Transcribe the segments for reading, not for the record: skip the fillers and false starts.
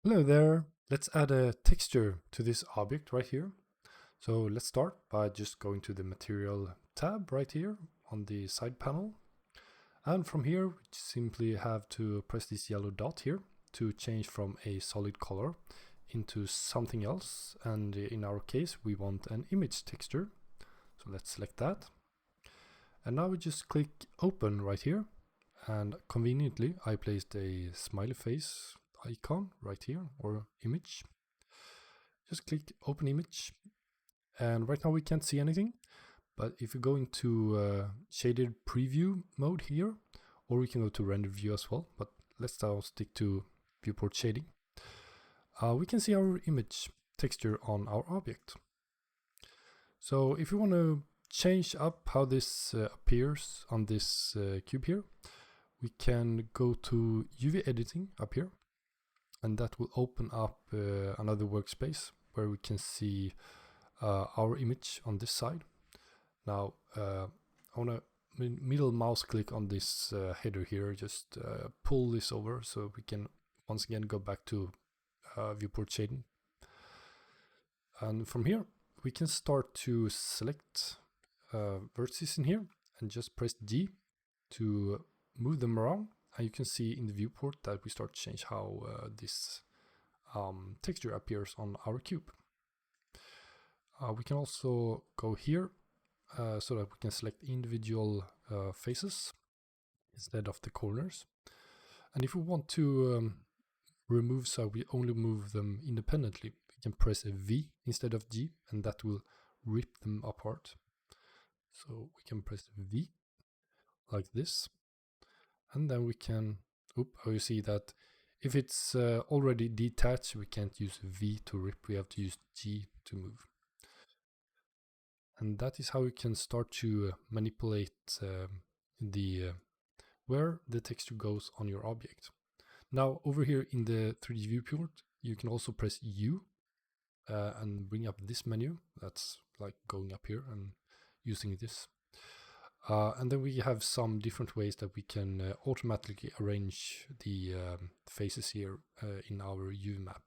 Hello there. Let's add a texture to this object right here. So let's start by just going to the material tab right here on the side panel. And from here, we simply have to press this yellow dot here to change from a solid color into something else. And in our case, we want an image texture. So let's select that. And now we just click open right here. And conveniently, I placed a smiley face icon right here, or image. Just click open image, and right now we can't see anything, but if you go into shaded preview mode here, or we can go to render view as well, but let's now stick to viewport shading. We can see our image texture on our object. So if you want to change up how this appears on this cube here, we can go to UV editing up here, and that will open up another workspace where we can see our image on this side. Now I want to middle mouse click on this header here, just pull this over so we can once again go back to viewport shading. And from here we can start to select vertices in here and just press G to move them around. And you can see in the viewport that we start to change how this texture appears on our cube. We can also go here so that we can select individual faces instead of the corners. And if we want to remove, so we only move them independently, we can press a V instead of G, and that will rip them apart. So we can press V like this, and then we can, you see that if it's already detached, we can't use V to rip, we have to use G to move. And that is how you can start to manipulate where the texture goes on your object. Now over here in the 3D viewport, you can also press U and bring up this menu. That's like going up here and using this. And then we have some different ways that we can automatically arrange the faces here in our UV map.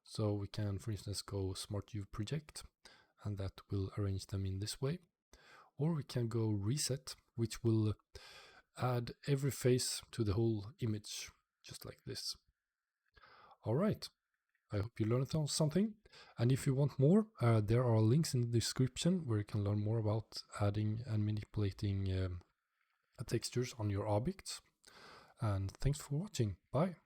So we can, for instance, go Smart UV Project, and that will arrange them in this way. Or we can go Reset, which will add every face to the whole image, just like this. All right, I hope you learned something. And if you want more, there are links in the description where you can learn more about adding and manipulating textures on your objects. And thanks for watching. Bye.